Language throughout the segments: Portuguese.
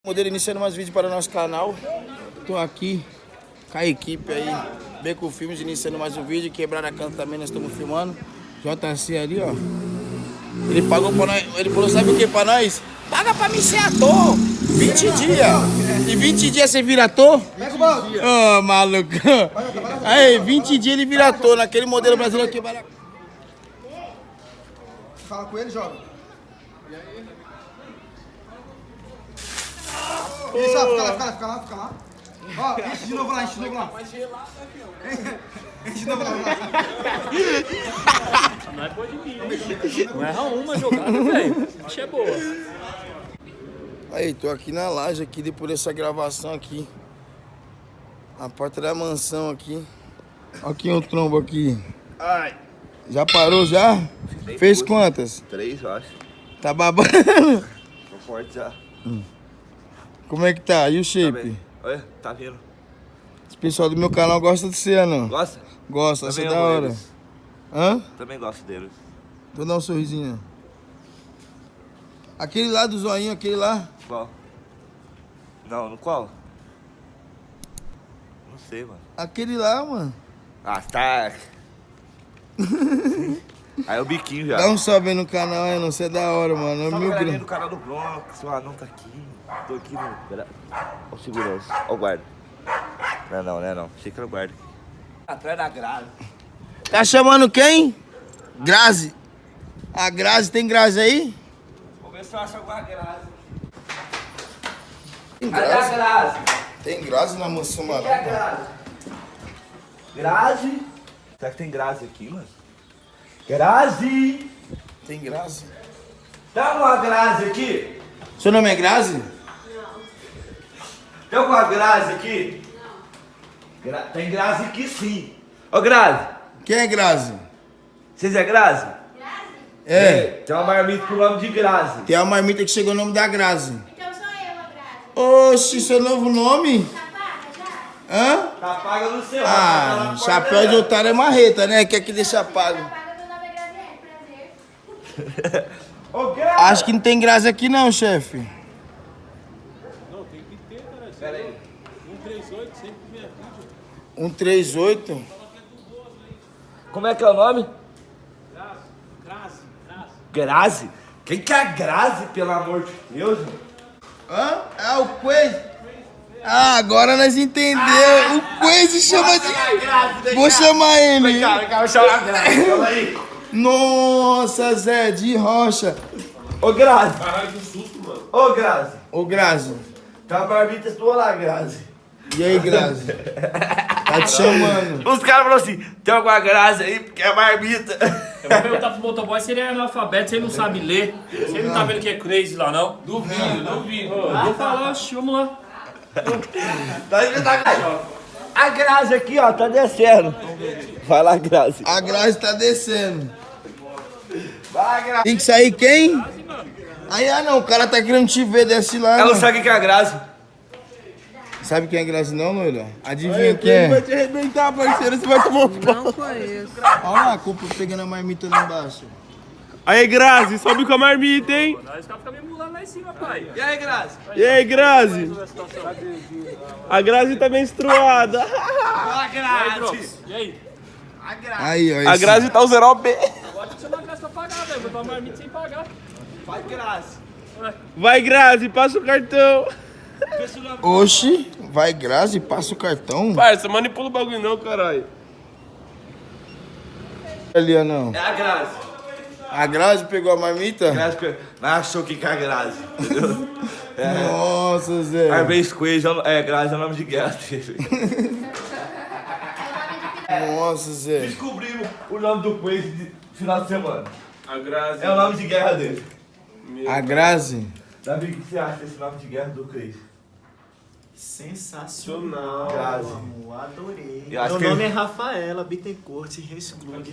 Modelo iniciando mais vídeo para o nosso canal. Tô aqui com a equipe aí, Beco Filmes, iniciando mais um vídeo. Quebraram a Canto também, nós estamos filmando. JC ali, ó. Ele pagou pra nós, ele falou, sabe o que pra nós? Paga pra mim ser ator, 20 dias. E 20 dias você vira ator? Ô, maluco. Aí, 20 dias ele vira ator, naquele modelo brasileiro que vai. Fala com ele, jovem. Isso, ó, fica lá. Ó, enche de novo lá. Mas gelado, né, filho? Enche de novo lá. Não é boa de mim. Não erra uma jogada, velho. Acho é boa. Aí, tô aqui na laje aqui, depois dessa gravação aqui. A porta da mansão aqui. Ó aqui um trombo aqui. Ai. Já parou já? Fez quantas? 3, eu acho. Tá babando? Tô forte já. Como é que tá? E o Tá shape? bem. Olha, tá vendo? Esse pessoal do meu canal gosta de você, não? Gosta? Gosta, você é Também da amo hora. eles. Hã? Também gosto deles. Vou dar um sorrisinho. Aquele lá do zoinho, aquele lá. Qual? Não, no qual? Não sei, mano. Aquele lá, mano. Ah, tá. Aí é o biquinho já. Dá um salve aí no canal aí, não. Você é da hora, mano. Salve, Mil galerinha grana. do canal do Bronx. O anão tá aqui. Tô aqui no... Ó o segurança. Ó o guarda. Não é não. Achei que era o guarda. Atrás da grade. Tá chamando quem? Grazi. A Grazi, tem Grazi aí? Vou ver se eu acho alguma graça. Tem Cadê a Grazi? Tem Grazi na mansão, mano. Cadê a Grazi? Grazi? Será que tem Grazi aqui, mano? Grazi! Tem Grazi. Tem alguma Grazi aqui? Seu nome é Grazi? Tem alguma Grazi aqui? Não. Tem Grazi aqui sim. Ô Grazi, Quem é Grazi? vocês é Grazi? É. Tem uma marmita com o nome de Grazi. Tem uma marmita que chegou o nome da Grazi. Então sou eu, a Grazi. Oxi, seu novo nome? Tá paga já? Hã? Tá paga no seu. Ah, chapéu de otário é marreta, né? Quer que deixa pago. Tá paga, meu nome é Graziele, prazer. Ô Grazi! Acho que não tem Grazi aqui não, chefe. Não, tem que ter, cara. Pera aí. 138, sempre vem aqui. 138. Como é que é o nome? Grazi. Grazi? Quem que é a Grazi, pelo amor de Deus? Hã? É o Quaze. Ah, agora nós entendemos. O Quaze chama de... Vou chamar ele. Vou chamar a Grazi. Calma aí. Nossa, Zé, de rocha. Ô Grazi. Caralho, que susto, mano. Ô Grazi. Ô, Grazi. Tá a marmita tua lá, Grazi. E aí, Grazi? Tá te chamando. Os caras falaram assim, tem alguma Grazi aí, porque é marmita. Eu vou perguntar pro motoboy se ele é analfabeto, se ele não sabe ler. Se ele não tá vendo que é crazy lá, não. Duvido. Vou falar, vamos lá. A Grazi aqui, ó, tá descendo. Vai lá, Grazi. A Grazi tá descendo. Vai, Grazi. Tem que sair quem? Aí, não, o cara tá querendo te ver, desce lá. Ela não mano. sabe o que é a Grazi. Sabe quem é Grazi não, loira? Adivinha quem é? te arrebentar, parceiro. Você vai tomar um pau. Não conheço. Olha lá, a culpa pegando a marmita lá embaixo. Aí, Grazi, sobe com a marmita, hein? Nós caras ficam me emulando lá em cima, pai. E aí, Grazi? E aí, Grazi? A Grazi tá menstruada. Fala, Grazi. E aí? Aí, ó. A esse- Grazi tá usando OB. Agora tem que chamar a Grazi pra pagar, velho. Vou dar uma marmita sem pagar. Vai, Grazi. Vai, Grazi, passa o cartão. Oxi, vai Grazi, passa o cartão. Parça, manipula o bagulho não, caralho. Ali, ó, não. É a Grazi. A Grazi pegou a marmita? Mas achou que é a Grazi, entendeu? Nossa, Zé. Arbez Quaze, Grazi é o nome de guerra dele. Nossa, Zé. Descobrimos o nome do Quaze de final de semana. A Grazi. É o nome de guerra dele. A Grazi? Davi, o que você acha desse nome de guerra do Quaze? Sensacional, Grazi. amor, adorei. Eu acho Meu que nome ele- é Rafaela Bittencourt, Resglug,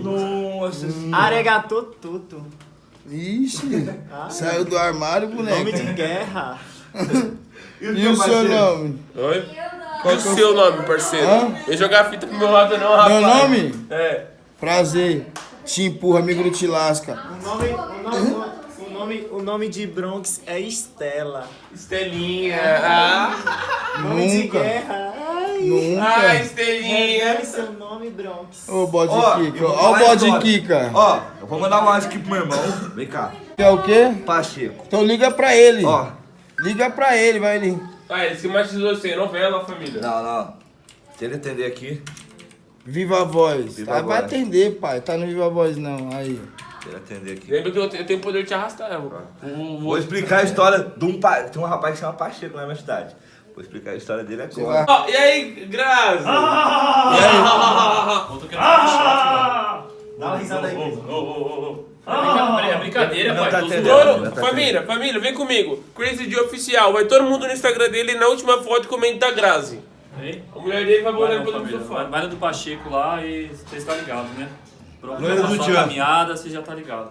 Nossa Aregato Tuto, Ixi, saiu do armário, boneco. nome de guerra. E o seu nome? Oi? Qual que é o seu nome, parceiro? Hã? Vem jogar a fita pro meu lado não, rapaz. Meu nome? É. Prazer. Te empurra, amigo do te lasca. O nome O nome de Bronx é Estela. Estelinha. Nome de Nunca. guerra. Ai. Nunca. Estelinha. Revele seu nome, Bronx. Ô, bode Ó, Kika. eu vou Ó o falar a bode história. Kika. Ó, eu vou mandar um áudio aqui pro meu irmão. Vem cá. Quer o quê? Pacheco. Então liga pra ele. Ó. Liga pra ele, vai ali. Pai, ele se matizou sem novela, família. Não. Se ele atender aqui, Viva a voz. Viva a Vai voz. atender, pai. Tá no Viva a Voz, não. Aí. se ele atender aqui. Lembra que eu tenho poder de te arrastar, eu Vou explicar a história de um pai. Tem um rapaz que chama Pacheco na minha cidade. Vou explicar a história dele agora. Ó, e aí, Grazi? Eu tô querendo fazer choque, Dá uma risada aí, Cris. mano. É brincadeira, Não pai. tá Tô atendendo. zoando. Não tá Família, vem comigo. Crazy Dia Oficial. Vai todo mundo no Instagram dele e na última foto comenta a Grazi. Aí. A mulher dele vai Vai morando não, pelo família. sofá. Vai no do Pacheco lá e você está ligado, né? Pronto, Loira já do passou a Tchan. caminhada, você já tá ligado.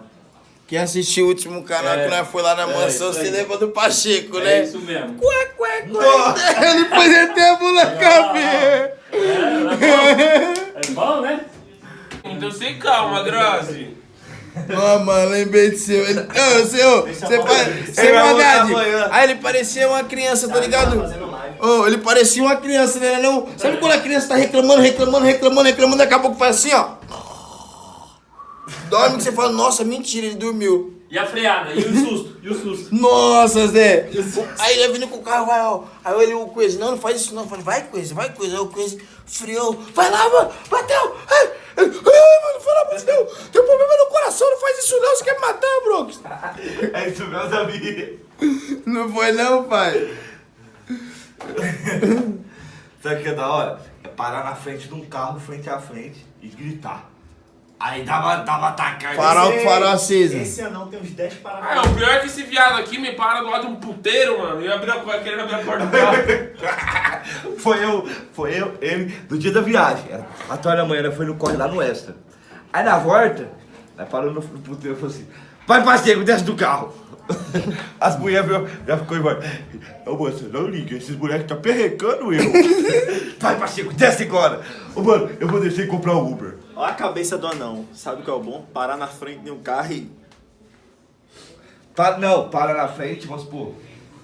Quem assistiu o último canal que nós foi lá na mansão, isso se aí. lembra do Pacheco, É né? isso mesmo. Ele pôs até a mão na cabeça. É bom, né? Então sem calma, Grazi. Ó, mano, lembrei de seu. Ele... Ô, senhor, você faz. Sem Ele vai voltar maldade. amanhã. Aí ele parecia uma criança, tá ligado? Fazendo live. Ô, ele parecia uma criança, né? Não? Sabe quando a criança tá reclamando, daqui a pouco faz assim, ó. Dorme que você fala, nossa, mentira, ele dormiu. E a freada? E o susto? E o susto? Nossa, Zé. Aí ele vindo com o carro, vai, ó. Aí ele, o Coisa, não faz isso não. Eu falei, vai, Coisa. Aí o Coisa friou. Vai lá, mano, bateu. Ai, mano, fala pra você, tem problema no coração, não faz isso não, você quer me matar, Bronx. É isso, meus amigos. Não foi não, pai. Sabe o que é da hora? É parar na frente de um carro, frente a frente, e gritar. Aí dava atacar. Farol acesa. Esse anão tem uns 10 Ah, parafusos. o pior é que esse viado aqui me para do lado de um puteiro, mano. E querendo abrir a porta do carro. Foi eu, ele, do dia da viagem. Era 4 horas da manhã, nós foi no corre lá no Extra. Aí na volta, nós parou no puteiro e falou assim: vai, Pacheco, desce do carro. As mulheres já ficou embora. Ô, moça, não liga, esses moleques tá perrecando eu. Vai, Pacheco, desce agora. Ô, mano, eu vou descer e comprar um Uber. Olha a cabeça do anão. Sabe o que é o bom? Parar na frente de um carro e... Para na frente, vamos supor.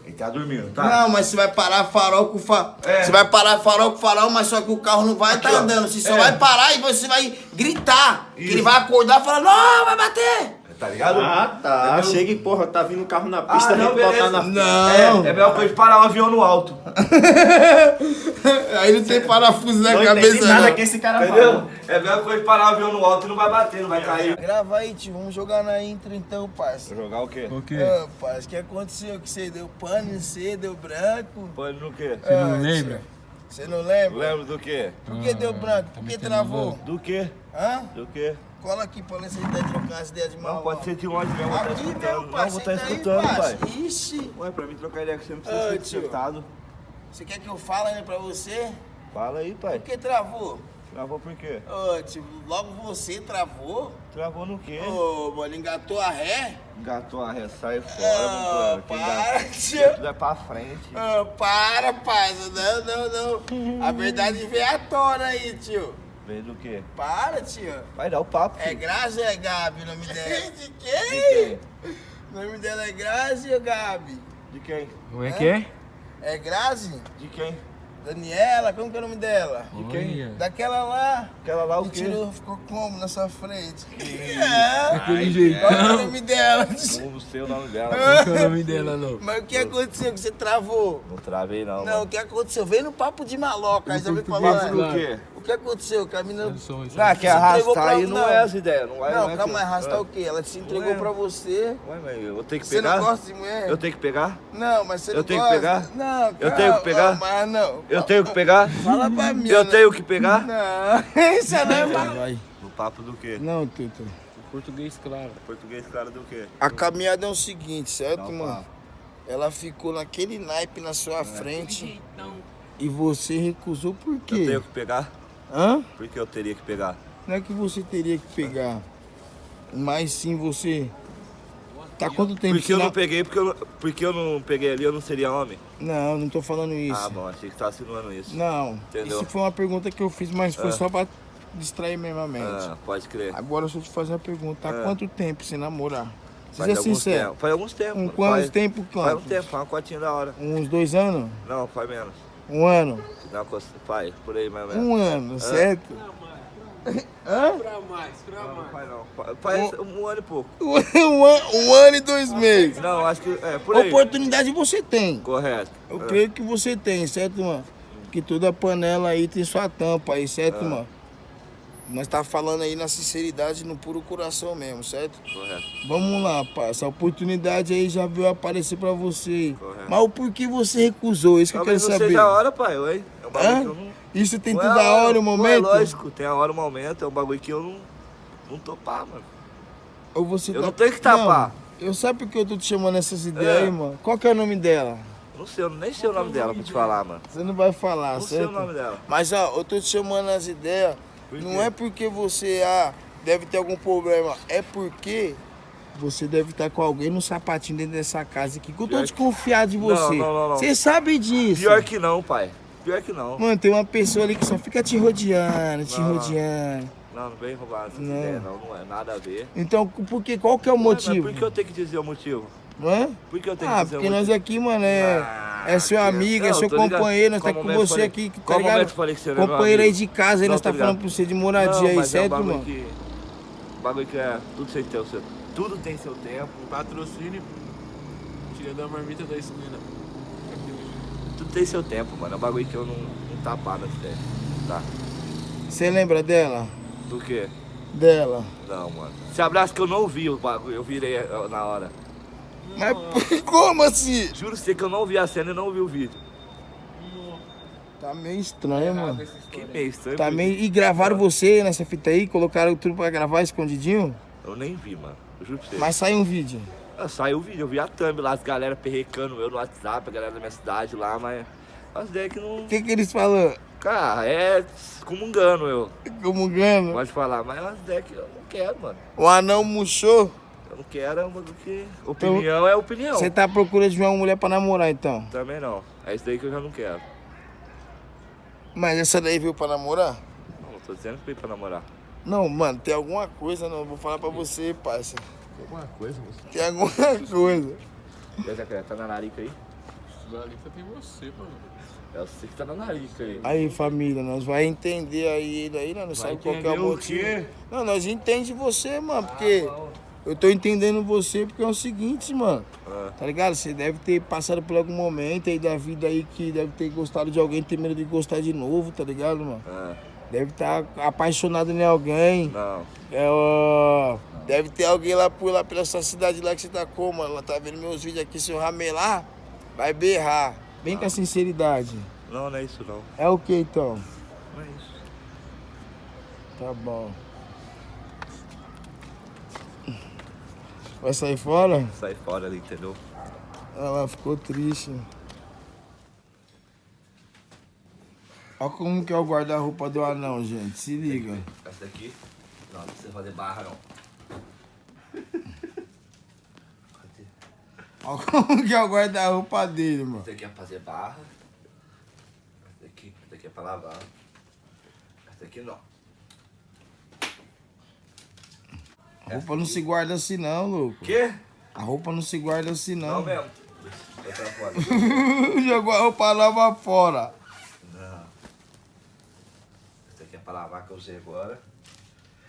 Ele tá dormindo, tá? Não, mas você vai parar farol com farol. É. Você vai parar farol com farol, mas só que o carro não vai Aqui, estar ó. andando. Você só É. vai parar e você vai gritar. Que Isso. ele vai acordar e falar, não, vai bater. Tá ligado? Ah, tá. Entendeu? Chega e, porra, tá vindo um carro na pista, Ah, não, a gente botar beleza. na frente. Não. É a mesma coisa de parar um avião no alto. Aí não tem parafuso na Não cabeça, entendi nada não. que esse cara Entendeu? fala. É a mesma coisa de parar um avião no alto e não vai bater, não vai cair. Grava aí, tio. Vamos jogar na intro então, parça. Jogar o quê? Ah, parça, o que aconteceu? Que você deu pane em você, deu branco? Pode no quê? Você não lembra? Você não lembra? Lembra do quê? Por que deu branco? Por que travou? Do quê? Hã? Do quê? Cola aqui pra ver se ele tá trocando as ideias de mal. Não, pode ser de onde mesmo, vou estar Aqui escutando. mesmo, Não, pai. vou estar Senta aí, escutando, pai. Ixi. Ué, pra mim trocar ideia com você não Ah, precisa ser tio. sentado. Você quer que eu fale ainda pra você? Fala aí, pai. Por que travou? Travou por quê? Ô, tio, logo você travou? Travou no quê? Ô, mano, engatou a ré? Engatou a ré, sai fora, Ah, mano. Quem para, engata- tio. Tudo é pra frente. Ah, para, parça. Não. A verdade vem à tona aí, tio. Vem do quê? Para, tio. Vai dar o papo, É filho. Grazi ou é Gabi o nome dela? De De quem? O nome dela é Grazi ou Gabi? De quem? Como é que é? É Grazi? De quem? Daniela? Como que é o nome dela? De quem? Daquela lá. Aquela lá o Que quê? tirou, ficou como na sua frente? Daquele jeito. Qual é o nome dela? Não sei o nome dela. Qual é o nome dela, não? Mas o que aconteceu que você travou? Não travei não. Não, mano. o que aconteceu? Vem no papo de maloca, aí você vai português, falar. Do quê? O que aconteceu? Que a menina... Ah, quer Se entregou arrastar pra- aí não é as ideias. Não, é, Não, é calma, que- arrastar o quê? Ela se entregou Ué. pra você. Ué, mas eu tenho que Você pegar? não gosta de mulher? Eu tenho que pegar? Não, mas você Eu não tenho que gosta. pegar? Não, Eu tenho calma, que pegar? Mas não. Eu tenho que pegar? Fala pra mim. Eu né? tenho que pegar? Não, isso não é mal. Vai. No papo do quê? Não, Tuto. Português, claro. Português claro do quê? A caminhada é o seguinte, certo, Não, mano? Ela ficou naquele naipe na sua frente e você recusou por Eu quê? tenho que pegar? Hã? Por que eu teria que pegar? Não é que você teria que pegar, mas sim você... Tá quanto tempo Porque eu você não peguei, porque eu não peguei ali, eu não seria homem? Não tô falando isso. Ah, bom, achei que você tava assinuando isso. Não, Entendeu? isso foi uma pergunta que eu fiz, mas foi Ah. só pra distrair mesmo a mente. Ah, pode crer. Agora deixa eu te fazer uma pergunta. Há Ah. quanto tempo você namorar? Seja sincero. Faz alguns tempos. Um mano. quanto tempo, Faz um quanto? tempo, faz uma cotinha da hora. Uns 2 anos? Não, faz menos. Um ano? Não, faz, por aí mais ou menos. Um ano, certo? Pra mais. Não faz não. Faz um ano e pouco. Um ano e 2 meses. Não, acho que é por aí. Oportunidade você tem. Correto. Eu creio que você tem, certo, mano? Porque toda panela aí tem sua tampa aí, certo, mano? Nós tá falando aí na sinceridade, no puro coração mesmo, certo? Correto. Vamos lá, pai. Essa oportunidade aí já veio aparecer pra você aí. Correto. Mas o porquê você recusou? Isso que eu quero Talvez não saber. seja a hora, pai. Ué. É um bagulho Hã? que eu não... Isso tem Não tudo é a hora, o momento? Não é lógico, tem a hora, o momento. É um bagulho que eu não topar, mano. Ou você Eu não tenho que tapar. Não, eu sabe por que eu tô te chamando essas ideias aí, mano? Qual que é o nome dela? Não sei, eu nem sei o nome dela pra te falar, mano. Você não vai falar, Não sei certo? o nome dela. Mas, ó, eu tô te chamando as ideias, Por não quê? é porque você, deve ter algum problema, é porque você deve estar com alguém no sapatinho dentro dessa casa aqui, que eu tô Pior desconfiado de você. não. Você sabe disso. Pior que não, pai. Pior que não. Mano, tem uma pessoa ali que só fica te rodeando, te Não. rodeando. Não vem roubar essas Não. ideias, não é nada a ver. Então, qual que é o Mas motivo? por que eu tenho que dizer o motivo? Não é? Por que eu tenho que dizer o Porque motivo? nós aqui, mano, é seu amigo, é Não, seu tô ligado. companheiro, nós tá Qual com momento eu você falei- aqui, tá qual ligado? momento eu falei que você não é meu Companheiro aí amigo? de casa, aí Não, nós tá tô ligado. falando pra você de moradia Não, aí, mas certo, é um bagulho mano? que... Bagulho que é... Tudo tem seu tempo. Patrocínio. Tira da marmita da esquina. Tudo tem seu tempo, mano. É um bagulho que eu não tapar nas ideias. Tá? Você lembra dela? Do quê? Dela. Não, mano. Esse abraço que eu não vi o bagulho, eu virei na hora. Mas como assim? Juro você que eu não vi a cena e não vi o vídeo. Tá meio estranho, mano. Que meio estranho. Tá porque meio... E gravaram você nessa fita aí? Colocaram tudo pra gravar escondidinho? Eu nem vi, mano. Eu juro pra você. Mas saiu um vídeo. Saiu o vídeo, eu vi a thumb lá, as galera perrecando eu no WhatsApp, a galera da minha cidade lá, mas... As ideias que não... O que eles falam? Cara, é comungando eu. Comungando? Pode falar, mas é umas ideias que eu não quero, mano. O anão murchou? Eu não quero, é uma do que... Opinião é opinião. Você tá à procura de uma mulher pra namorar, então? Também não. É isso daí que eu já não quero. Mas essa daí veio pra namorar? Não, tô dizendo que veio pra namorar. Não, mano, tem alguma coisa, não. Vou falar pra você, parça. Alguma coisa, moço. Tem alguma coisa. Tá na narica aí? Galita tem você, mano. É você que tá na narica aí. Aí, família, nós vai entender aí ele aí, nós não sabe qual que é o entender o motivo. quê? Não, nós entende você, mano, porque eu tô entendendo você porque é o seguinte, mano. Tá ligado? Você deve ter passado por algum momento aí da vida aí que deve ter gostado de alguém, ter medo de gostar de novo, tá ligado, mano? Deve estar apaixonado em alguém. Não. Deve ter alguém lá pela sua cidade lá que você tá como, mano. Ela tá vendo meus vídeos aqui, se eu ramelar, vai berrar. Bem com a sinceridade. Não, não é isso não. É o que então? Não é isso. Tá bom. Vai sair fora? Sai fora ali, entendeu? Ela ficou triste. Olha como que é o guarda-roupa do anão, gente. Se liga. Essa daqui? Não, não precisa fazer barra não. Olha como que é o guarda-roupa dele, mano. Essa daqui é pra fazer barra. Essa daqui é pra lavar. Essa daqui não. A roupa não se guarda assim não, louco. Quê? A roupa não se guarda assim não. Não mesmo. Vai pra fora. Jogou a roupa nova fora. Não. Essa aqui é pra lavar que eu usei agora.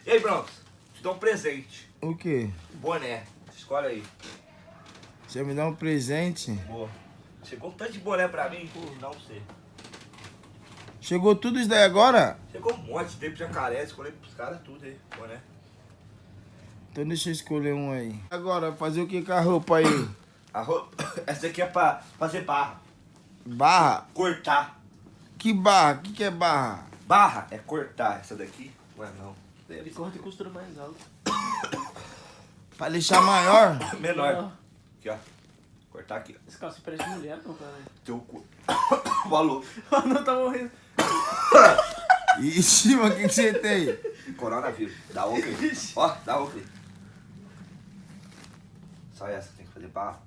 E aí, Broncos? Te dou um presente. O quê? Um boné. Escolhe aí. Você me dá um presente? Boa. Chegou um tanto de boné pra mim. Não sei. Chegou tudo isso daí agora? Chegou um monte de tempo de jacaré. Escolhi pros caras tudo aí. Boné. Então deixa eu escolher um aí. Agora, fazer o que com a roupa aí? A roupa. Essa daqui é pra fazer barra. Barra? Cortar. Que barra? O que é barra? Barra é cortar. Essa daqui? Não é não. Ele corta e costura mais alto. Pra deixar maior? Menor. Aqui, ó. Cortar aqui. Esse calça parece mulher, não, cara. Teu cu. Valor. Não, tá morrendo. Ixi, mas o que você tem? Coronavírus. Dá outra aí. Ó, dá outra aí. Só essa, tem que fazer barra.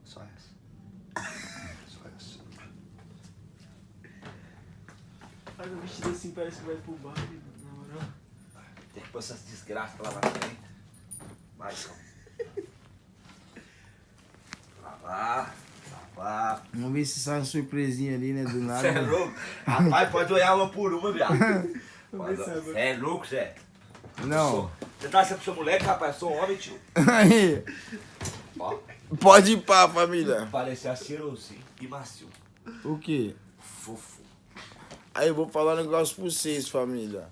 Só essa. Só essa. Faz um vestido assim, parece que vai pro bar, na moral. Tem que pôr essas desgraças pra lavar também. Mais, ó. Safado. Vamos ver se sai uma surpresinha ali, né? Do Você nada. é louco? Rapaz, pode olhar uma por uma, viado. Você é louco, Zé? Não. Você tá achando que sou moleque, rapaz? Sou homem, tio. Aí. Ó, Pode ir pá, família. parecia cheirosinho e macio. O quê? Fofo. Aí eu vou falar um negócio pra vocês, família.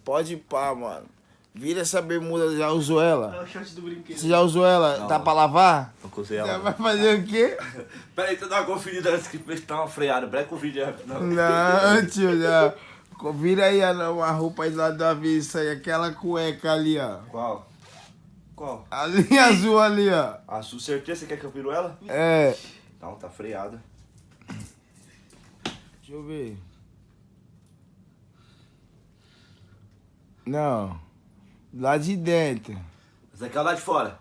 Pode ir pá, mano. Vira essa bermuda, já usou ela? É o short do brinquedo. Você já usou ela? Não. Tá pra lavar? Não cozei Já ela. vai fazer o quê? Pera aí, deixa eu dar uma conferida antes que tá uma freada. Breca o vídeo aí. Não. Não, tio, já. Vira aí a roupa aí do lado do avesso aí, aquela cueca ali, ó. Qual? Qual? A linha azul ali, ó. A sua certeza, você quer que eu viro ela? É. Não, tá freada. Deixa eu ver. Não. Lá de dentro. Essa aqui é lá de fora.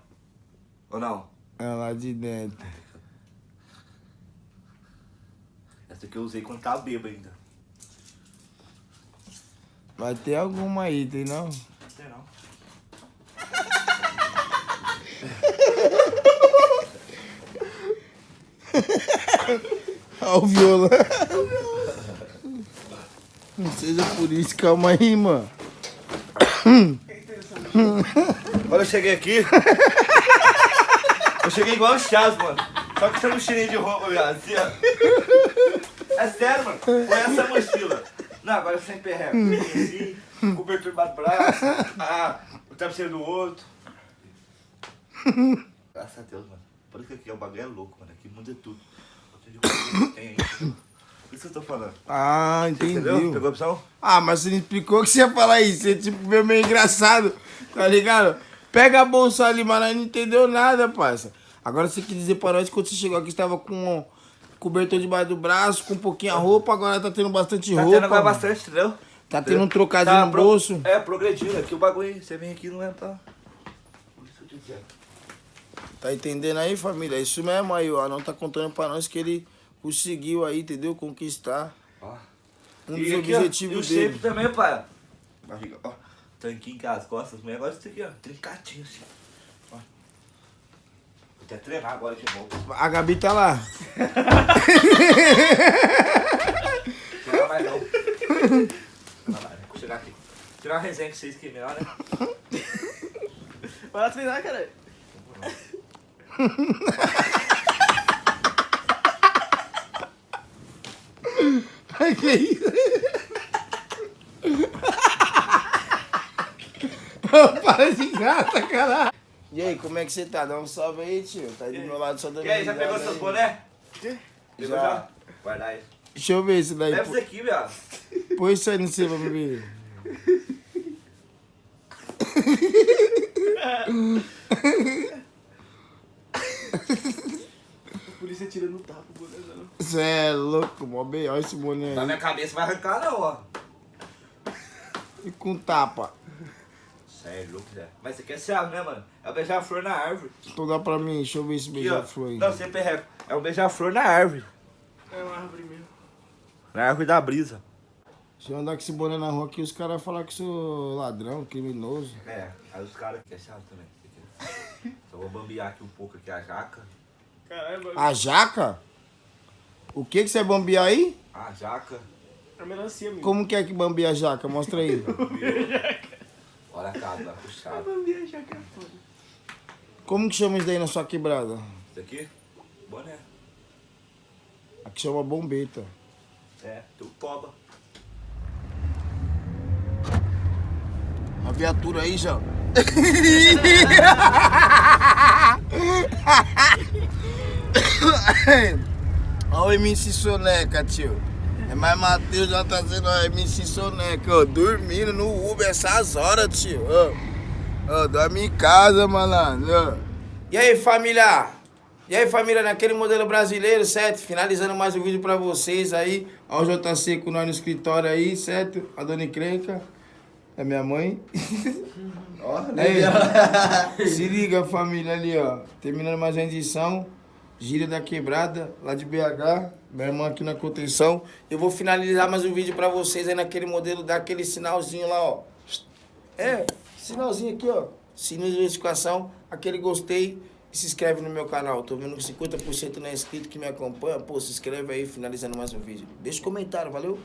Ou não? É, lá de dentro. Essa aqui eu usei quando tava bêbado ainda. Vai ter alguma aí, tem não? Não tem não. Olha o violão. Não seja por isso, calma aí, mano. Quando eu cheguei aqui, eu cheguei igual o Chaves, mano. Só que você não cheirinho de roupa, viado. Assim, ó. É sério, mano. Foi essa mochila. Não, agora sem perreco. Assim, cobertura embaixo do braço. O travesseiro do outro. Graças a Deus, mano. Por isso que aqui o bagulho é louco, mano. Aqui muda tudo. Tem aí. Por isso que eu tô falando. Ah, Entendeu? entendi. Pegou a opção? Ah, mas você não explicou que você ia falar isso. Você tipo meio engraçado, tá ligado? Pega a bolsa ali, mas nós não entendeu nada, parça. Agora você quer dizer pra nós que quando você chegou aqui, você tava com cobertor debaixo do braço, com um pouquinho a roupa, agora tá tendo bastante Tá roupa. tendo agora mano. bastante, entendeu? Tá tendo um trocadinho no bolso. É, progredindo. Aqui o bagulho, você vem aqui não é pra... Por isso que eu te dizendo. Tá entendendo aí, família? Isso mesmo aí, ó. Não tá contando pra nós que ele conseguiu aí, entendeu? Conquistar Ó. um dos E aqui, ó, objetivos e o dele. shape também, pai. Barriga, ó. Tanquinho com as costas. Mas agora isso aqui, ó. Trincadinho assim. Ó. Vou até treinar agora de novo. A Gabi tá lá. Treinar mais não. Treinar mais, vou chegar aqui. Tirar uma resenha com vocês que é melhor, né? Vai lá treinar, cara. Ai, que isso? Para de graça, caralho. E aí, como é que você tá? Dá um salve aí, tio. Tá aí do meu lado só dando E aí, já risada pegou seus aí. boné? Pegou Já. já? Guarda aí. Deixa eu ver isso daí. Leva isso aqui, viado. Põe isso aí no seu pra ver. A polícia tira no tapa, o boné não. Você é louco, mó bem. Olha esse boné Na aí. minha cabeça vai arrancar não, ó. E com tapa. Sério, louco, Zé. Mas isso aqui é sério, né, mano? É o beija-flor na árvore. Então dá pra mim. Deixa eu ver esse Aqui, ó. beija-flor aí. Não, você perrega. É um beija-flor na árvore. É uma árvore mesmo. Na árvore da brisa. Se eu andar com esse boné na rua aqui, os caras vão falar que sou ladrão, criminoso. É, aí os caras querem sério também. Só vou bambear aqui um pouco aqui a jaca. Caralho, bagulho. A jaca? O que que você bambeia aí? A jaca. É melancia, amigo. Como que é que bambeia a jaca? Mostra aí. Olha a casa, tá puxada. Bambi já que é foda. Como que chama isso daí na sua quebrada? Isso aqui? Boné. Aqui chama bombeta. É, tu toba. A viatura aí já. Olha o MC Soneca, tio. É mais Matheus já tá sendo o MC Soneca, ó. Dormindo no Uber essas horas, tio. Ó, dorme em casa, malandro. Ó. E aí, família? E aí, família, naquele modelo brasileiro, certo? Finalizando mais um vídeo pra vocês aí. Ó, o JC com nós no escritório aí, certo? A dona Encrenca. É minha mãe. Ó, Aí, se liga, família, ali, ó. Terminando mais uma edição. Gíria da Quebrada, lá de BH. Minha irmã aqui na contenção. Eu vou finalizar mais um vídeo pra vocês aí naquele modelo, daquele sinalzinho lá, ó. É, sinalzinho aqui, ó. Sininho de notificação, aquele gostei. E se inscreve no meu canal. Tô vendo que 50% não é inscrito que me acompanha. Pô, se inscreve aí, finalizando mais um vídeo. Deixa um comentário, valeu?